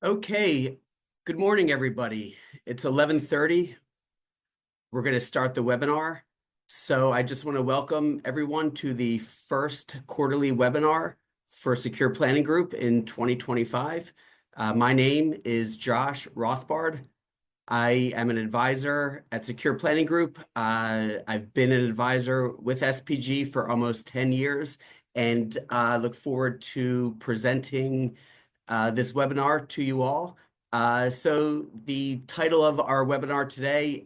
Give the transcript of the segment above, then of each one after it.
Okay, good morning, everybody. It's 11:30. We're going to start the webinar. So I just want to welcome everyone to the first quarterly webinar for Secure Planning Group in 2025. My name is Josh Rothbard. I am an advisor at Secure Planning Group. I've been an advisor with SPG for almost 10 years and look forward to presenting this webinar to you all. So the title of our webinar today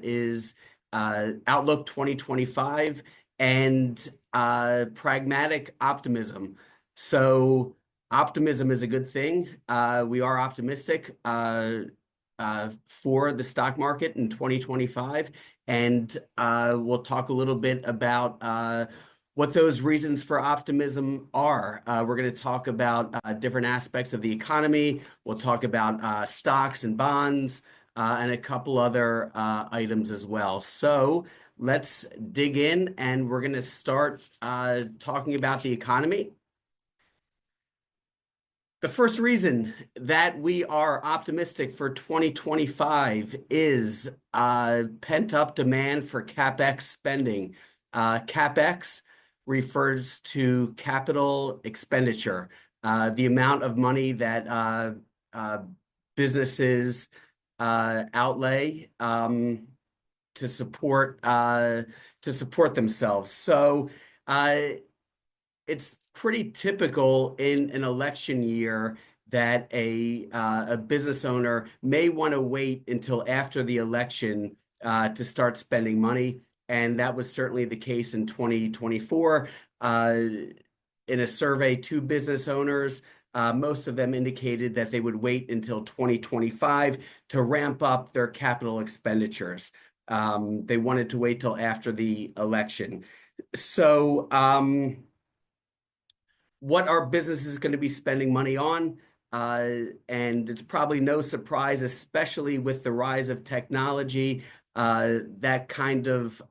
is Outlook 2025 and Pragmatic Optimism. So optimism is a good thing. We are optimistic for the stock market in 2025, and we'll talk a little bit about what those reasons for optimism are. We're going to talk about different aspects of the economy. We'll talk about stocks and bonds and a couple other items as well. So let's dig in, and we're going to start talking about the economy. The first reason that we are optimistic for 2025 is pent-up demand for CapEx spending. CapEx refers to capital expenditure, the amount of money that businesses outlay to support themselves. So it's pretty typical in an election year that a business owner may want to wait until after the election to start spending money. And that was certainly the case in 2024. In a survey to business owners, most of them indicated that they would wait until 2025 to ramp up their capital expenditures. They wanted to wait till after the election. So what are businesses going to be spending money on? And it's probably no surprise, especially with the rise of technology, that kind of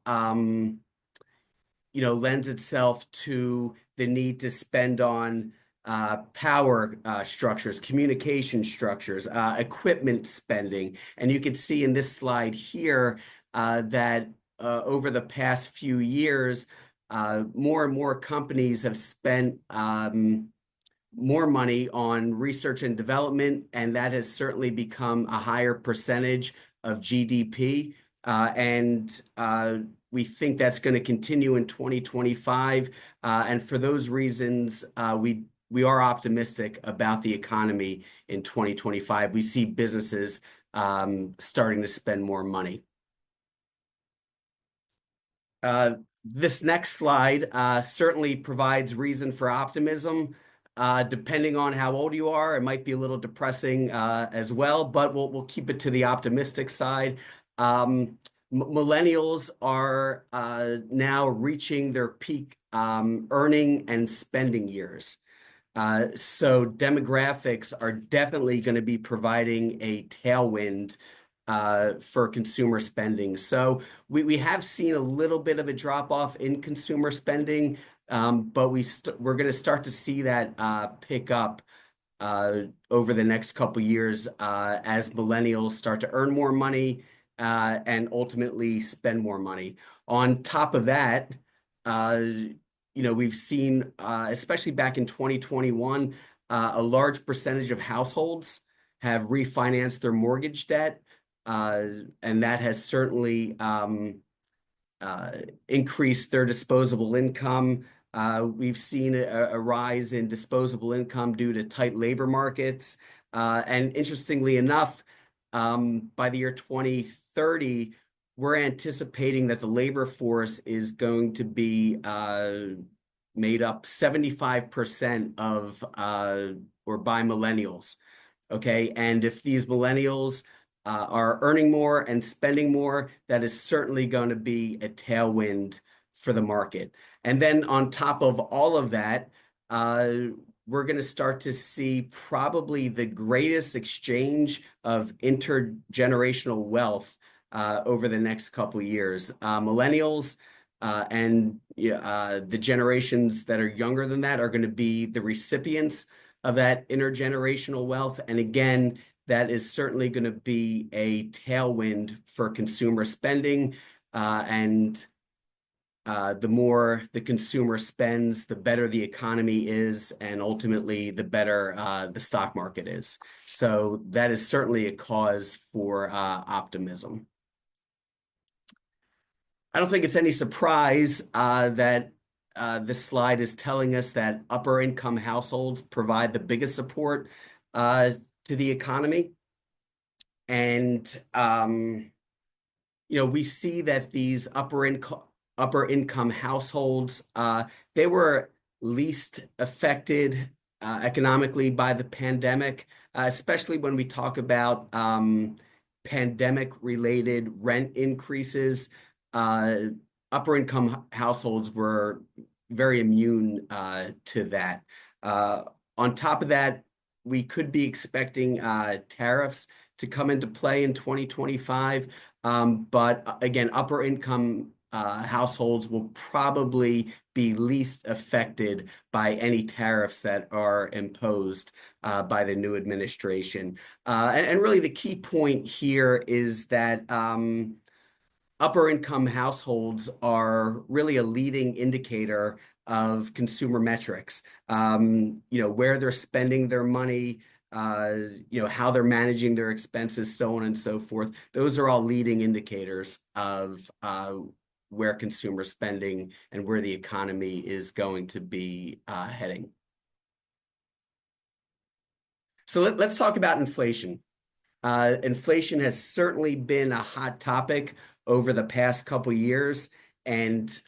lends itself to the need to spend on power structures, communication structures, equipment spending. And you can see in this slide here that over the past few years, more and more companies have spent more money on research and development, and that has certainly become a higher percentage of GDP. And we think that's going to continue in 2025. And for those reasons, we are optimistic about the economy in 2025. We see businesses starting to spend more money. This next slide certainly provides reason for optimism. Depending on how old you are, it might be a little depressing as well, but we'll keep it to the optimistic side. Millennials are now reaching their peak earning and spending years. So demographics are definitely going to be providing a tailwind for consumer spending. So we have seen a little bit of a drop off in consumer spending, but we're going to start to see that pick up over the next couple years as millennials start to earn more money and ultimately spend more money. On top of that, we've seen, especially back in 2021, a large percentage of households have refinanced their mortgage debt. And that has certainly increased their disposable income. We've seen a rise in disposable income due to tight labor markets. And interestingly enough, by the year 2030, we're anticipating that the labor force is going to be made up 75% of or by millennials. Okay, and if these millennials are earning more and spending more, that is certainly going to be a tailwind for the market. And then on top of all of that, we're going to start to see probably the greatest exchange of intergenerational wealth over the next couple of years. Millennials and the generations that are younger than that are going to be the recipients of that intergenerational wealth. And again, that is certainly going to be a tailwind for consumer spending. And the more the consumer spends, the better the economy is, and ultimately the better the stock market is. So that is certainly a cause for optimism. I don't think it's any surprise that this slide is telling us that upper income households provide the biggest support to the economy. And we see that these upper income households, they were least affected economically by the pandemic, especially when we talk about pandemic-related rent increases. Upper income households were very immune to that. On top of that, we could be expecting tariffs to come into play in 2025. But again, upper income households will probably be least affected by any tariffs that are imposed by the new administration. And really the key point here is that upper income households are really a leading indicator of consumer metrics. Where they're spending their money, how they're managing their expenses, so on and so forth. Those are all leading indicators of where consumer spending and where the economy is going to be heading. So let's talk about inflation. Inflation has certainly been a hot topic over the past couple years, and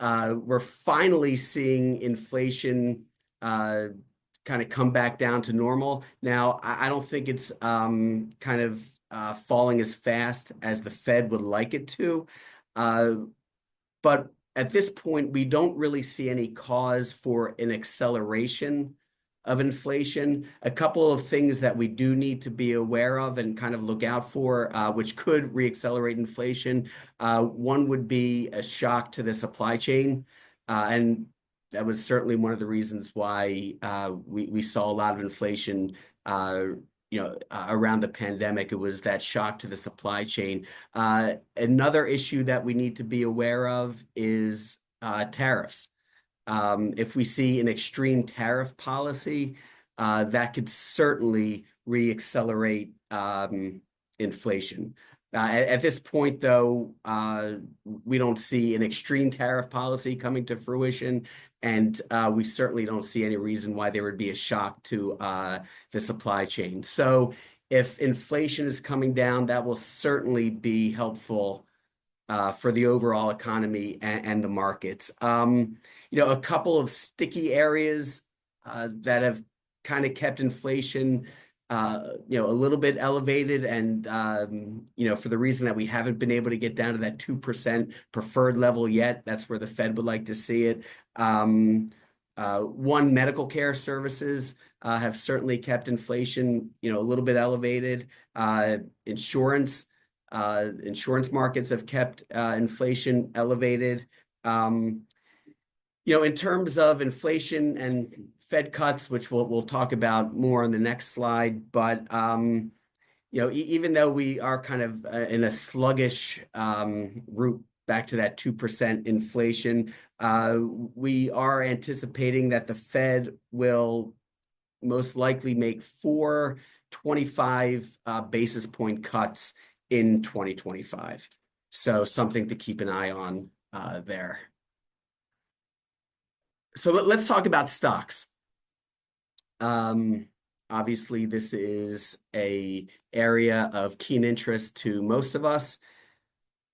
we're finally seeing inflation kind of come back down to normal. Now, I don't think it's kind of falling as fast as the Fed would like it to. But at this point, we don't really see any cause for an acceleration of inflation. A couple of things that we do need to be aware of and kind of look out for, which could reaccelerate inflation. One would be a shock to the supply chain. And that was certainly one of the reasons why we saw a lot of inflation around the pandemic. It was that shock to the supply chain. Another issue that we need to be aware of is tariffs. If we see an extreme tariff policy, that could certainly reaccelerate inflation. At this point, though, we don't see an extreme tariff policy coming to fruition, and we certainly don't see any reason why there would be a shock to the supply chain. So if inflation is coming down, that will certainly be helpful for the overall economy and the markets. A couple of sticky areas that have kind of kept inflation a little bit elevated, and for the reason that we haven't been able to get down to that 2% preferred level yet. That's where the Fed would like to see it. One, medical care services have certainly kept inflation a little bit elevated. Insurance markets have kept inflation elevated. In terms of inflation and Fed cuts, which we'll talk about more on the next slide, but even though we are kind of in a sluggish route back to that 2% inflation, we are anticipating that the Fed will most likely make 4 25 basis point cuts in 2025. So something to keep an eye on there. So let's talk about stocks. Obviously, this is an area of keen interest to most of us.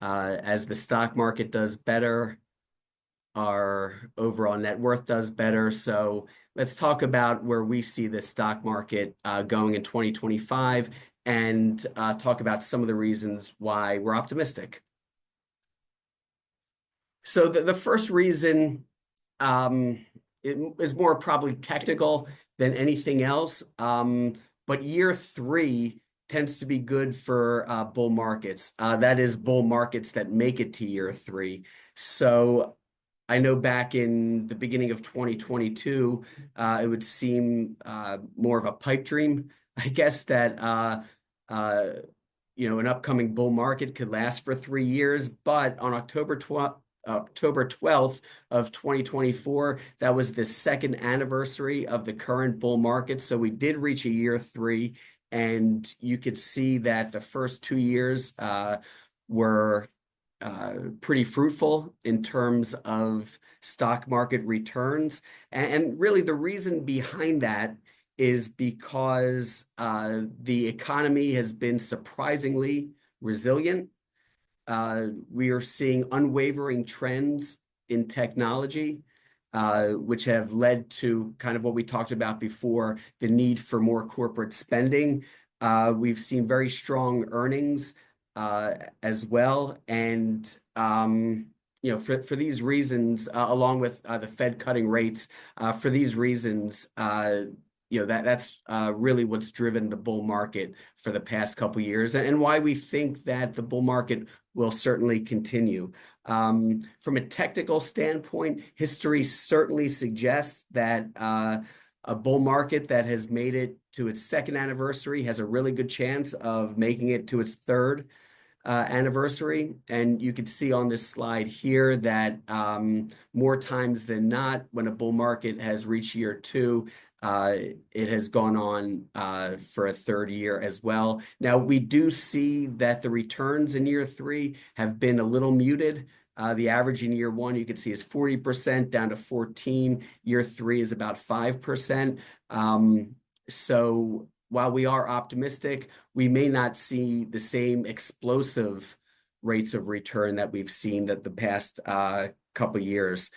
As the stock market does better, our overall net worth does better. So let's talk about where we see the stock market going in 2025 and talk about some of the reasons why we're optimistic. So the first reason it is more probably technical than anything else, but year 3 tends to be good for bull markets. That is bull markets that make it to year 3. So I know back in the beginning of 2022, it would seem more of a pipe dream, I guess, that uh, an upcoming bull market could last for 3 years. But on October 12th of 2024, that was the second anniversary of the current bull market. So we did reach a year three, and you could see that the first 2 years were pretty fruitful in terms of stock market returns. And really, the reason behind that is because the economy has been surprisingly resilient. We are seeing unwavering trends in technology, which have led to kind of what we talked about before, the need for more corporate spending. We've seen very strong earnings as well. And for these reasons, along with the Fed cutting rates, for these reasons, that's really what's driven the bull market for the past couple of years, and why we think that the bull market will certainly continue. From a technical standpoint, history certainly suggests that a bull market that has made it to its second anniversary has a really good chance of making it to its third anniversary. And you can see on this slide here that more times than not, when a bull market has reached year two, it has gone on for a third year as well. Now, we do see that the returns in year three have been a little muted. The average in year one, you can see, is 40% down to 14. Year three is about 5%. So while we are optimistic, we may not see the same explosive rates of return that we've seen the past couple years.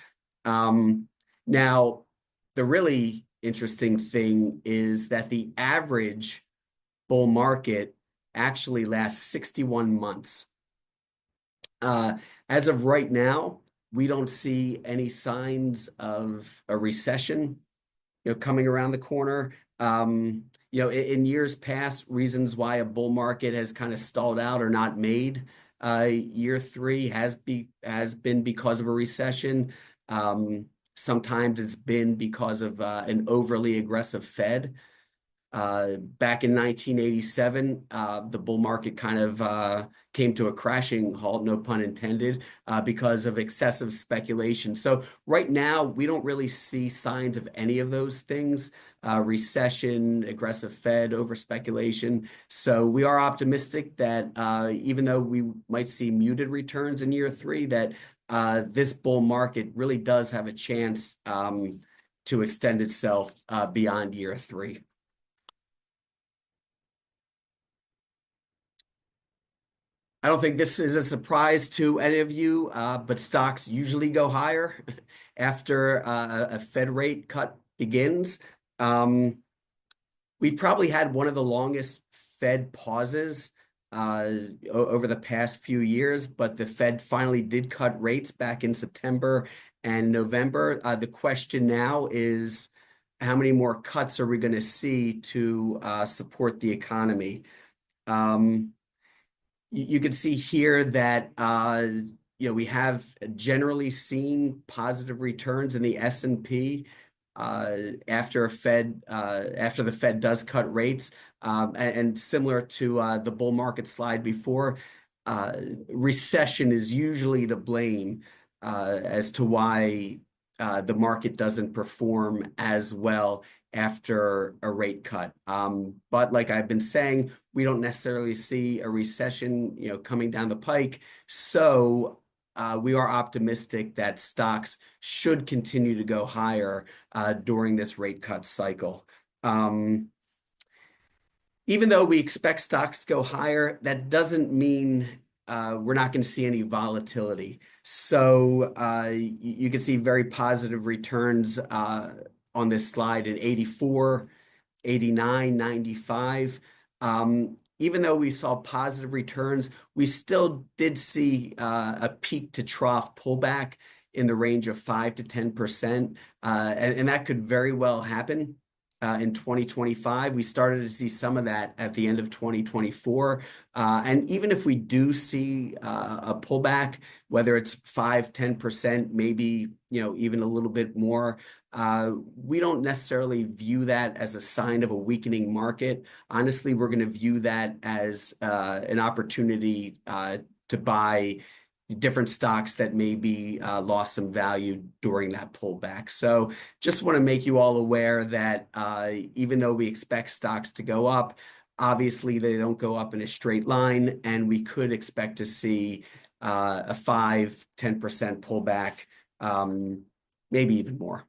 Now, the really interesting thing is that the average bull market actually lasts 61 months. As of right now, we don't see any signs of a recession, coming around the corner. In years past, reasons why a bull market has kind of stalled out or not made year three has been because of a recession. Sometimes it's been because of an overly aggressive Fed. Back in 1987, the bull market kind of came to a crashing halt, no pun intended, because of excessive speculation. So right now, we don't really see signs of any of those things: recession, aggressive Fed, over speculation. So we are optimistic that even though we might see muted returns in year three, that this bull market really does have a chance to extend itself beyond year three. I don't think this is a surprise to any of you, but stocks usually go higher after a Fed rate cut begins. We've probably had one of the longest Fed pauses over the past few years, but the Fed finally did cut rates back in September and November. The question now is, how many more cuts are we going to see to support the economy? You can see here that we have generally seen positive returns in the S&P after the Fed does cut rates, and similar to the bull market slide before, recession is usually to blame as to why the market doesn't perform as well after a rate cut. But like I've been saying, we don't necessarily see a recession, coming down the pike. So we are optimistic that stocks should continue to go higher during this rate cut cycle. Even though we expect stocks to go higher, that doesn't mean we're not going to see any volatility. So you can see very positive returns on this slide in 84, 89, 95. Even though we saw positive returns, we still did see a peak to trough pullback in the range of 5 to 10%. And that could very well happen in 2025. We started to see some of that at the end of 2024. And even if we do see a pullback, whether it's 5, 10%, maybe, even a little bit more, we don't necessarily view that as a sign of a weakening market. Honestly, we're going to view that as an opportunity to buy different stocks that maybe lost some value during that pullback. So just want to make you all aware that even though we expect stocks to go up, obviously they don't go up in a straight line, and we could expect to see a 5, 10% pullback, maybe even more.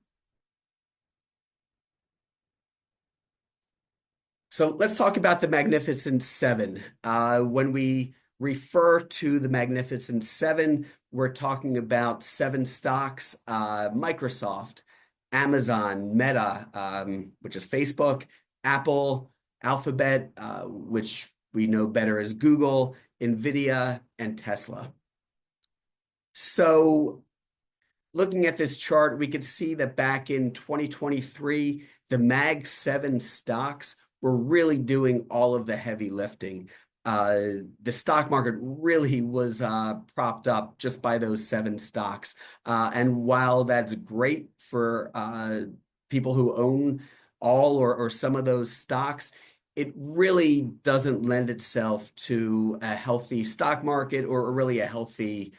So let's talk about the Magnificent Seven. When we refer to the Magnificent Seven, we're talking about seven stocks: Microsoft, Amazon, Meta, which is Facebook, Apple, Alphabet, which we know better as Google, Nvidia, and Tesla. So looking at this chart, we could see that back in 2023, the Mag 7 stocks were really doing all of the heavy lifting. The stock market really was propped up just by those seven stocks. And while that's great for people who own all or some of those stocks, it really doesn't lend itself to a healthy stock market or really a healthy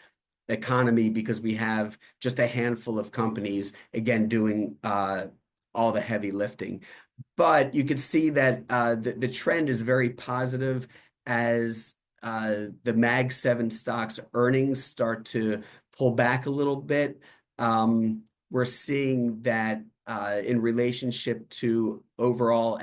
economy, because we have just a handful of companies, again, doing all the heavy lifting. But you can see that the trend is very positive as the Mag 7 stocks earnings start to pull back a little bit. We're seeing that in relationship to overall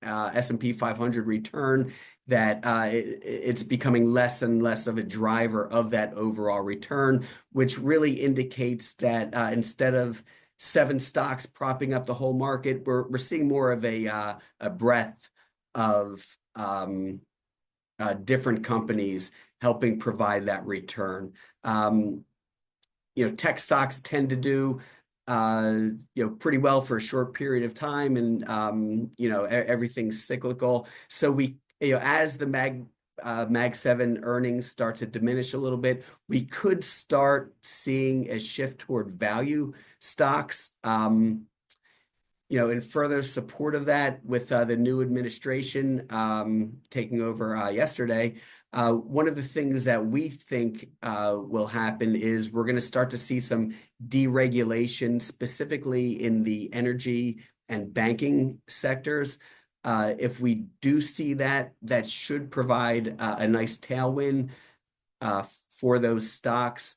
S&P 500 return, that it's becoming less and less of a driver of that overall return, which really indicates that instead of seven stocks propping up the whole market, we're seeing more of a breadth of different companies helping provide that return. Tech stocks tend to do pretty well for a short period of time, and everything's cyclical. So as the Mag 7 earnings start to diminish a little bit, we could start seeing a shift toward value stocks. In further support of that, with the new administration taking over yesterday, one of the things that we think will happen is we're going to start to see some deregulation, specifically in the energy and banking sectors. If we do see that, that should provide a nice tailwind for those stocks,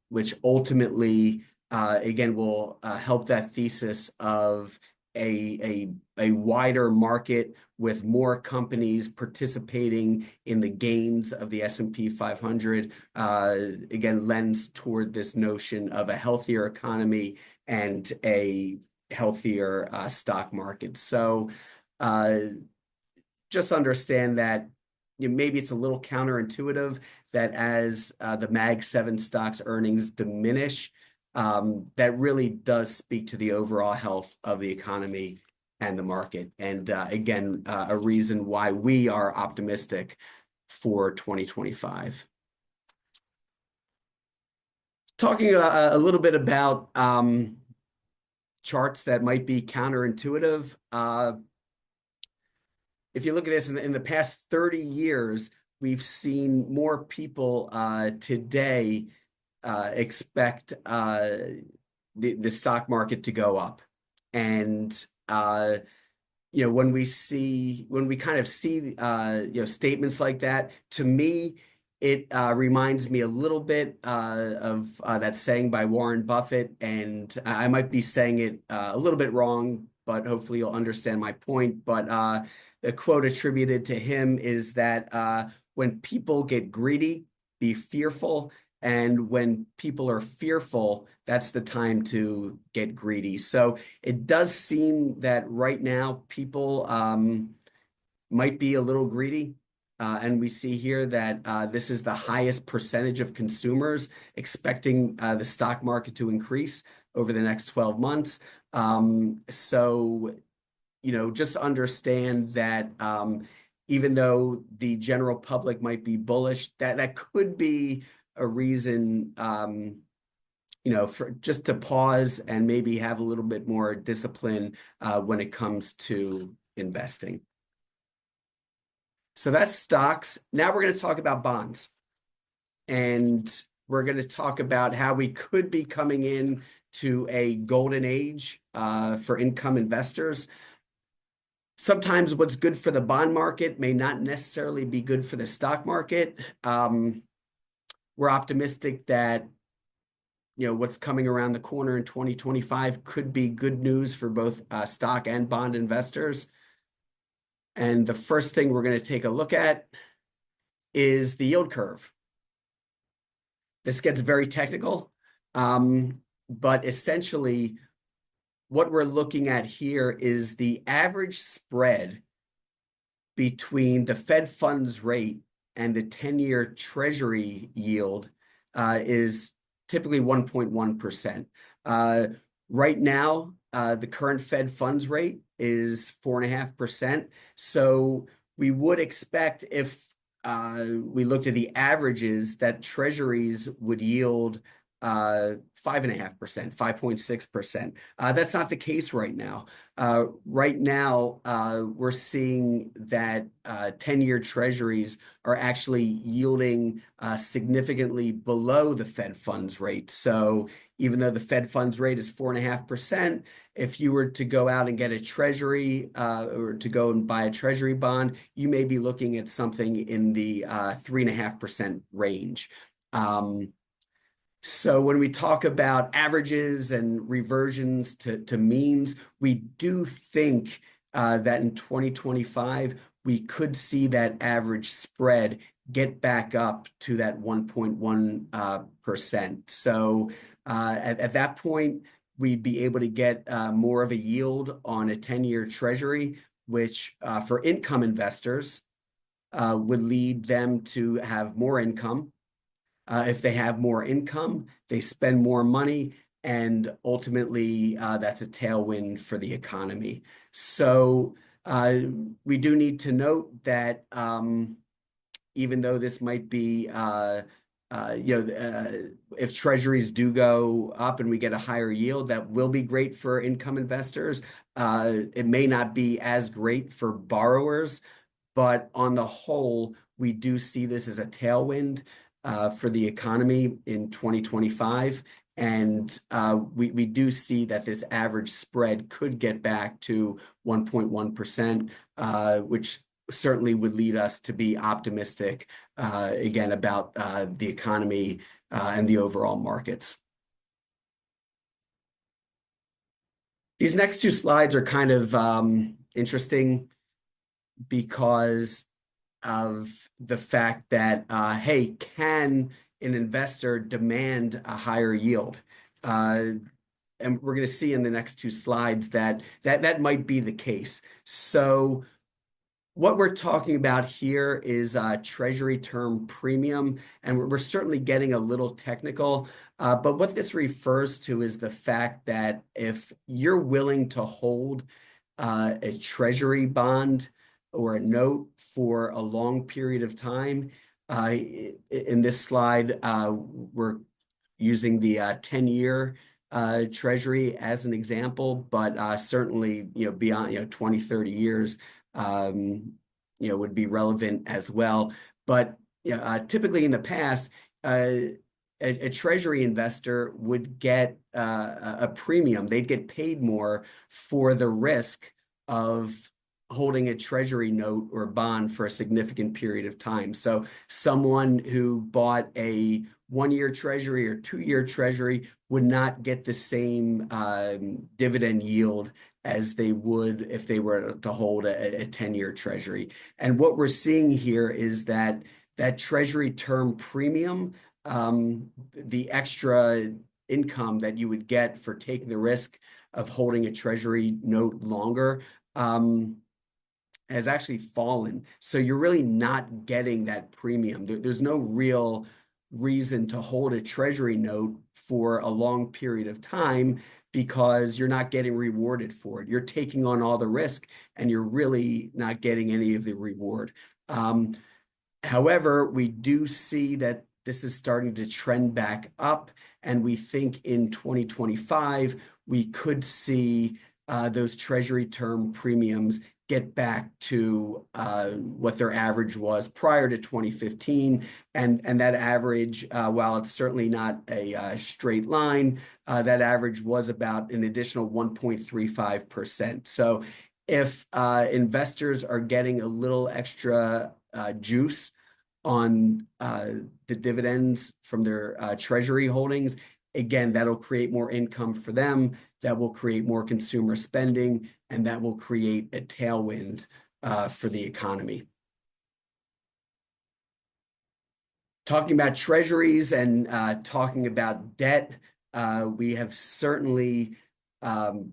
which ultimately, again, will help that thesis of a wider market with more companies participating in the gains of the S&P 500. Again, lends toward this notion of a healthier economy and a healthier stock market. So just understand that maybe it's a little counterintuitive that as the Mag 7 stocks earnings diminish, that really does speak to the overall health of the economy and the market. And again, a reason why we are optimistic for 2025. Talking a little bit about charts that might be counterintuitive. If you look at this in the past 30 years, we've seen more people today expect the stock market to go up. And when we kind of see statements like that, to me, it reminds me a little bit of that saying by Warren Buffett, and I might be saying it a little bit wrong, but hopefully you'll understand my point. But the quote attributed to him is that when people get greedy, be fearful. And when people are fearful, that's the time to get greedy. So it does seem that right now people might be a little greedy. And we see here that this is the highest percentage of consumers expecting the stock market to increase over the next 12 months. So just understand that even though the general public might be bullish, that could be a reason, for just to pause and maybe have a little bit more discipline when it comes to investing. So that's stocks. Now we're going to talk about bonds. And we're going to talk about how we could be coming in to a golden age for income investors. Sometimes what's good for the bond market may not necessarily be good for the stock market. We're optimistic that what's coming around the corner in 2025 could be good news for both stock and bond investors. And the first thing we're going to take a look at is the yield curve. This gets very technical, but essentially what we're looking at here is the average spread between the Fed funds rate and the 10-year Treasury yield is typically 1.1%. Right now, the current Fed funds rate is 4.5%. So we would expect if we looked at the averages that treasuries would yield 5.5%, 5.6%. That's not the case right now. Right now, we're seeing that 10-year treasuries are actually yielding significantly below the Fed funds rate. So even though the Fed funds rate is 4.5%, if you were to go out and get a treasury or to go and buy a treasury bond, you may be looking at something in the 3.5% range. So when we talk about averages and reversions to means, we do think that in 2025, we could see that average spread get back up to that 1.1%. So at that point, we'd be able to get more of a yield on a 10-year treasury, which for income investors would lead them to have more income. If they have more income, they spend more money, and ultimately that's a tailwind for the economy. So we do need to note that even though this might be, if treasuries do go up and we get a higher yield, that will be great for income investors. It may not be as great for borrowers, but on the whole, we do see this as a tailwind for the economy in 2025. And we do see that this average spread could get back to 1.1%, which certainly would lead us to be optimistic, again, about the economy and the overall markets. These next two slides are kind of interesting because of the fact that, hey, can an investor demand a higher yield? And we're going to see in the next two slides that might be the case. So what we're talking about here is Treasury term premium, and we're certainly getting a little technical. But what this refers to is the fact that if you're willing to hold a Treasury bond or a note for a long period of time, in this slide, we're using the 10-year Treasury as an example, but certainly, beyond, 20, 30 years, would be relevant as well. But typically in the past, a treasury investor would get a premium. They'd get paid more for the risk of holding a treasury note or bond for a significant period of time. So someone who bought a 1-year treasury or 2-year treasury would not get the same dividend yield as they would if they were to hold a 10-year treasury. And what we're seeing here is that treasury term premium, the extra income that you would get for taking the risk of holding a treasury note longer, has actually fallen. So you're really not getting that premium. There's no real reason to hold a treasury note for a long period of time because you're not getting rewarded for it. You're taking on all the risk and you're really not getting any of the reward. However, we do see that this is starting to trend back up, and we think in 2025 we could see those treasury term premiums get back to what their average was prior to 2015. And that average, while it's certainly not a straight line, that average was about an additional 1.35%. So if investors are getting a little extra juice on the dividends from their treasury holdings, again, that'll create more income for them. That will create more consumer spending, and that will create a tailwind for the economy. Talking about treasuries and talking about debt, we have certainly have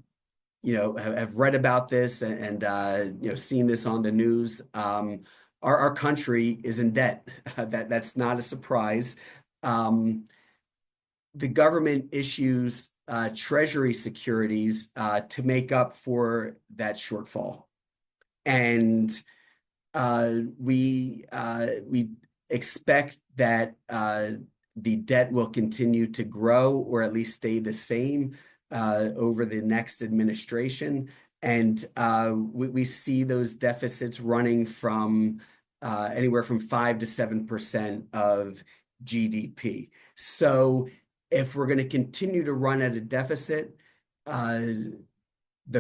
read about this and seen this on the news. Our country is in debt. That's not a surprise. The government issues treasury securities to make up for that shortfall. And we expect that the debt will continue to grow or at least stay the same over the next administration. And we see those deficits running from anywhere from 5 to 7% of GDP. So if we're going to continue to run at a deficit, the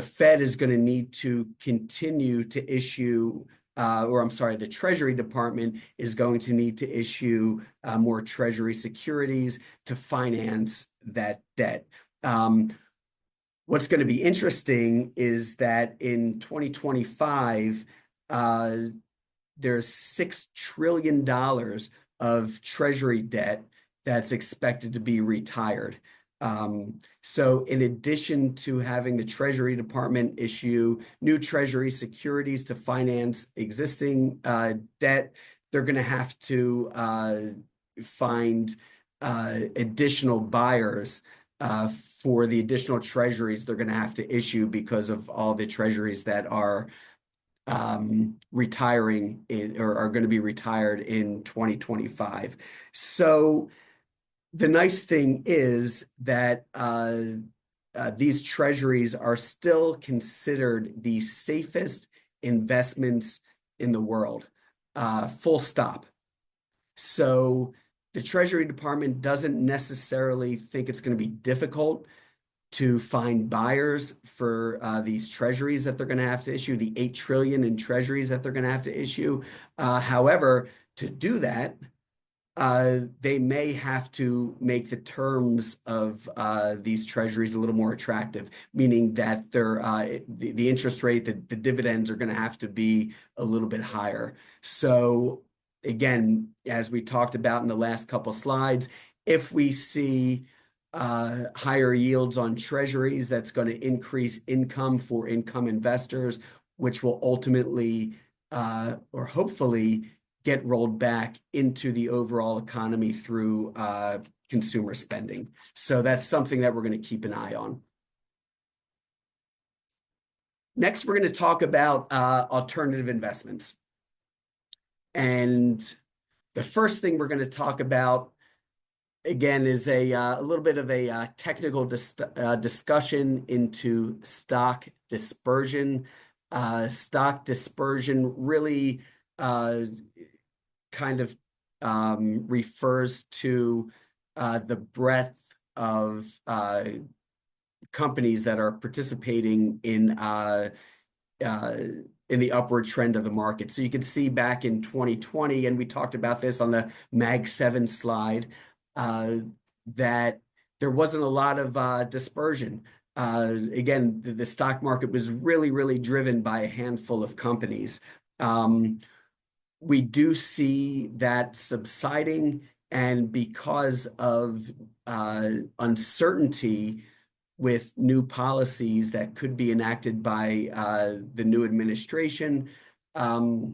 Fed is going to need to continue to issue, the Treasury Department is going to need to issue more Treasury securities to finance that debt. What's going to be interesting is that in 2025, there's $6 trillion of Treasury debt that's expected to be retired. So in addition to having the Treasury Department issue new Treasury securities to finance existing debt, they're going to have to find additional buyers for the additional treasuries they're going to have to issue because of all the treasuries that are retiring or are going to be retired in 2025. So the nice thing is that these treasuries are still considered the safest investments in the world, full stop. So the Treasury Department doesn't necessarily think it's going to be difficult to find buyers for these treasuries that they're going to have to issue, the $8 trillion in treasuries that they're going to have to issue. However, to do that, they may have to make the terms of these treasuries a little more attractive, meaning that the interest rate, the dividends are going to have to be a little bit higher. So again, as we talked about in the last couple slides, if we see higher yields on treasuries, that's going to increase income for income investors, which will ultimately or hopefully get rolled back into the overall economy through consumer spending. So that's something that we're going to keep an eye on. Next, we're going to talk about alternative investments. And the first thing we're going to talk about, again, is a little bit of a technical discussion into stock dispersion. Stock dispersion really kind of refers to the breadth of companies that are participating in the upward trend of the market. So you can see back in 2020, and we talked about this on the Mag 7 slide, that there wasn't a lot of dispersion. Again, the stock market was really, really driven by a handful of companies. We do see that subsiding, and because of uncertainty with new policies that could be enacted by the new administration, we're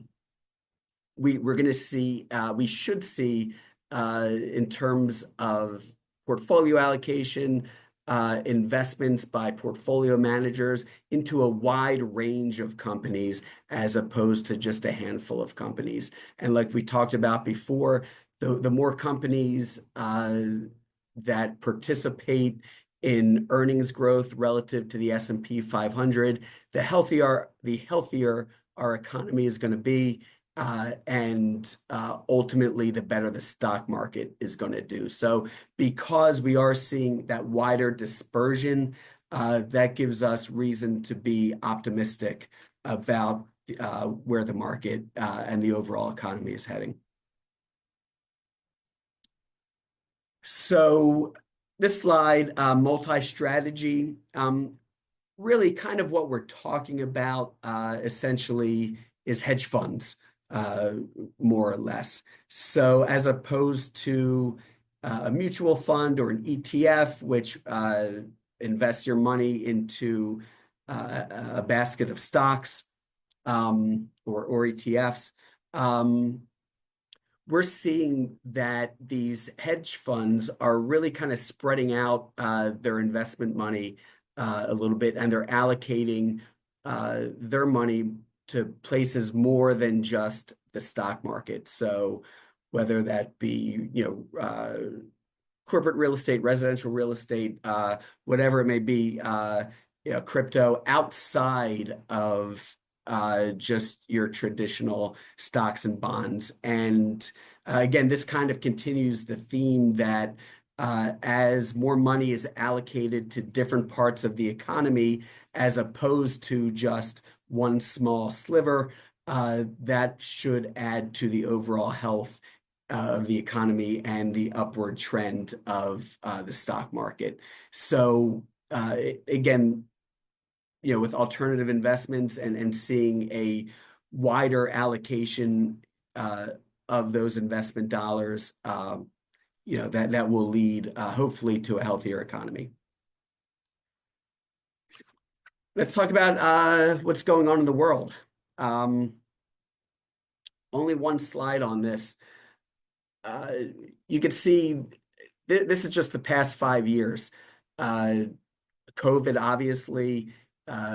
going to see, we should see in terms of portfolio allocation, investments by portfolio managers into a wide range of companies as opposed to just a handful of companies. And like we talked about before, the more companies that participate in earnings growth relative to the S&P 500, the healthier our economy is going to be, and ultimately the better the stock market is going to do. So because we are seeing that wider dispersion, that gives us reason to be optimistic about where the market and the overall economy is heading. So this slide, multi-strategy, really kind of what we're talking about essentially is hedge funds, more or less. So as opposed to a mutual fund or an ETF, which invests your money into a basket of stocks or ETFs, we're seeing that these hedge funds are really kind of spreading out their investment money a little bit, and they're allocating their money to places more than just the stock market. So whether that be, corporate real estate, residential real estate, whatever it may be, crypto outside of just your traditional stocks and bonds. And again, this kind of continues the theme that as more money is allocated to different parts of the economy, as opposed to just one small sliver, that should add to the overall health of the economy and the upward trend of the stock market. So again, with alternative investments and seeing a wider allocation of those investment dollars, that will lead hopefully to a healthier economy. Let's talk about what's going on in the world. Only one slide on this. You can see this is just the past 5 years. COVID, obviously,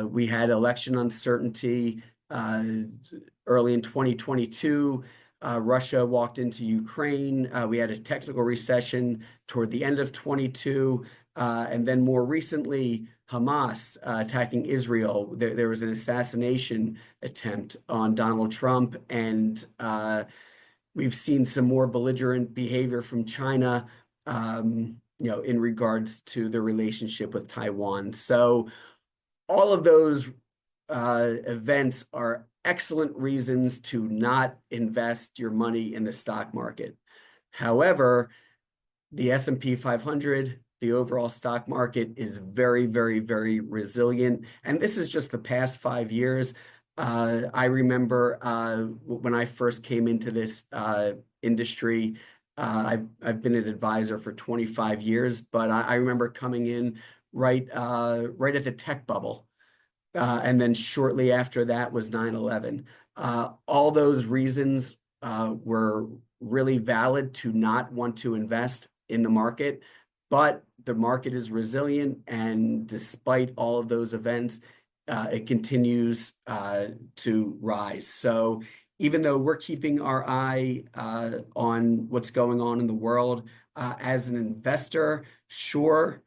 we had election uncertainty early in 2022. Russia walked into Ukraine. We had a technical recession toward the end of 22. And then more recently, Hamas attacking Israel. There was an assassination attempt on Donald Trump. And we've seen some more belligerent behavior from China, in regards to the relationship with Taiwan. So all of those events are excellent reasons to not invest your money in the stock market. However, the S&P 500, the overall stock market is very, very, very resilient. And this is just the past 5 years. I remember when I first came into this industry, I've been an advisor for 25 years, but I remember coming in right at the tech bubble. And then shortly after that was 9/11. All those reasons were really valid to not want to invest in the market, but the market is resilient, and despite all of those events, it continues to rise. So even though we're keeping our eye on what's going on in the world, as an investor, sure,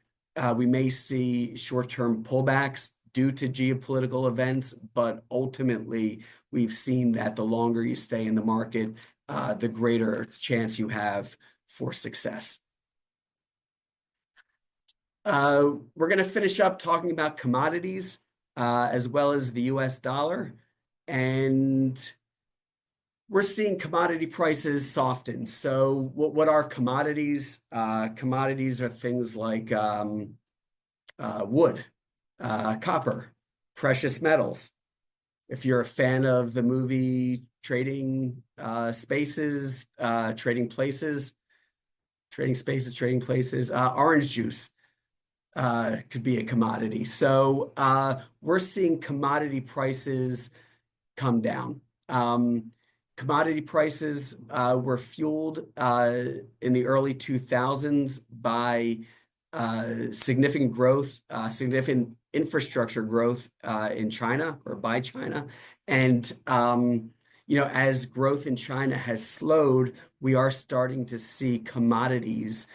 we may see short-term pullbacks due to geopolitical events, but ultimately we've seen that the longer you stay in the market, the greater chance you have for success. We're going to finish up talking about commodities as well as the US dollar. And we're seeing commodity prices soften. So what are commodities? Commodities are things like wood, copper, precious metals. If you're a fan of the movie Trading Spaces, Trading Places, orange juice could be a commodity. So we're seeing commodity prices come down. Commodity prices were fueled in the early 2000s by significant growth, significant infrastructure growth in China or by China. And, as growth in China has slowed, we are starting to see commodities,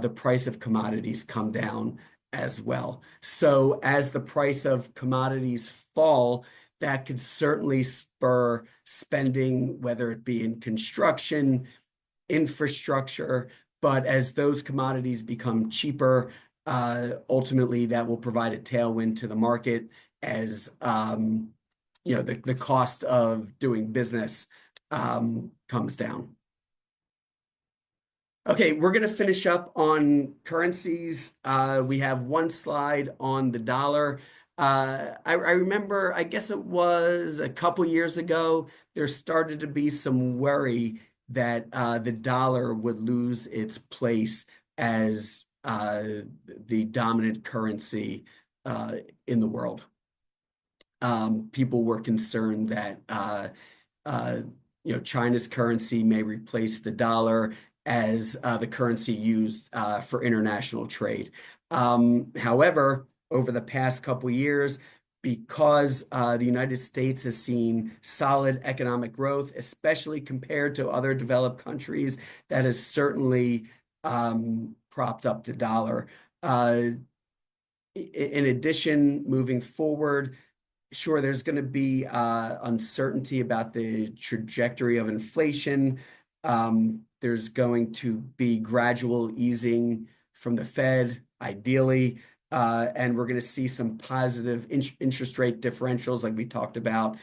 the price of commodities come down as well. So as the price of commodities fall, that could certainly spur spending, whether it be in construction, infrastructure, but as those commodities become cheaper, ultimately that will provide a tailwind to the market as the cost of doing business comes down. Okay, we're going to finish up on currencies. We have one slide on the dollar. I remember, I guess it was a couple years ago, there started to be some worry that the dollar would lose its place as the dominant currency in the world. People were concerned that China's currency may replace the dollar as the currency used for international trade. However, over the past couple years, because the United States has seen solid economic growth, especially compared to other developed countries, that has certainly propped up the dollar. In addition, moving forward, sure, there's going to be uncertainty about the trajectory of inflation. There's going to be gradual easing from the Fed, ideally, and we're going to see some positive interest rate differentials like we talked about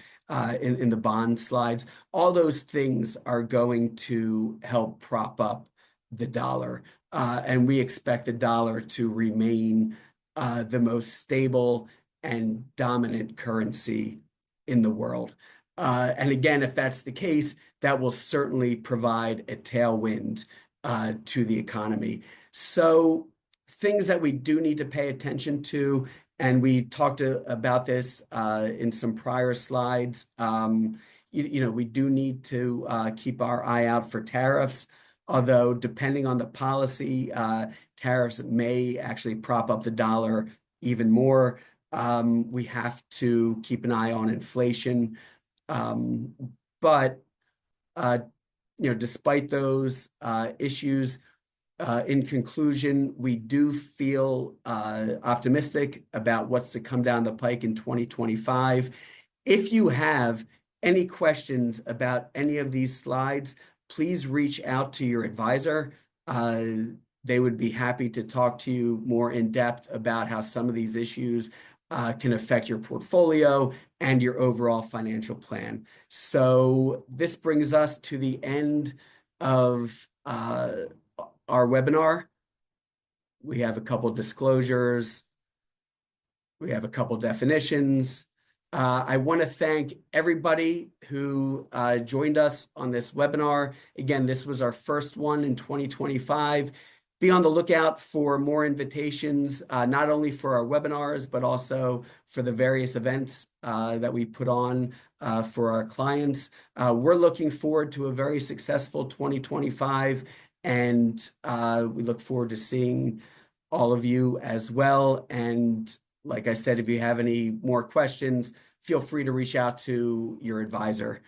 in the bond slides. All those things are going to help prop up the dollar, and we expect the dollar to remain the most stable and dominant currency in the world. And again, if that's the case, that will certainly provide a tailwind to the economy. So things that we do need to pay attention to, and we talked about this in some prior slides, we do need to keep our eye out for tariffs, although depending on the policy, tariffs may actually prop up the dollar even more. We have to keep an eye on inflation. But despite those issues, in conclusion, we do feel optimistic about what's to come down the pike in 2025. If you have any questions about any of these slides, please reach out to your advisor. They would be happy to talk to you more in depth about how some of these issues can affect your portfolio and your overall financial plan. So this brings us to the end of our webinar. We have a couple disclosures. We have a couple definitions. I want to thank everybody who joined us on this webinar. Again, this was our first one in 2025. Be on the lookout for more invitations, not only for our webinars, but also for the various events that we put on for our clients. We're looking forward to a very successful 2025, and we look forward to seeing all of you as well. And like I said, if you have any more questions, feel free to reach out to your advisor.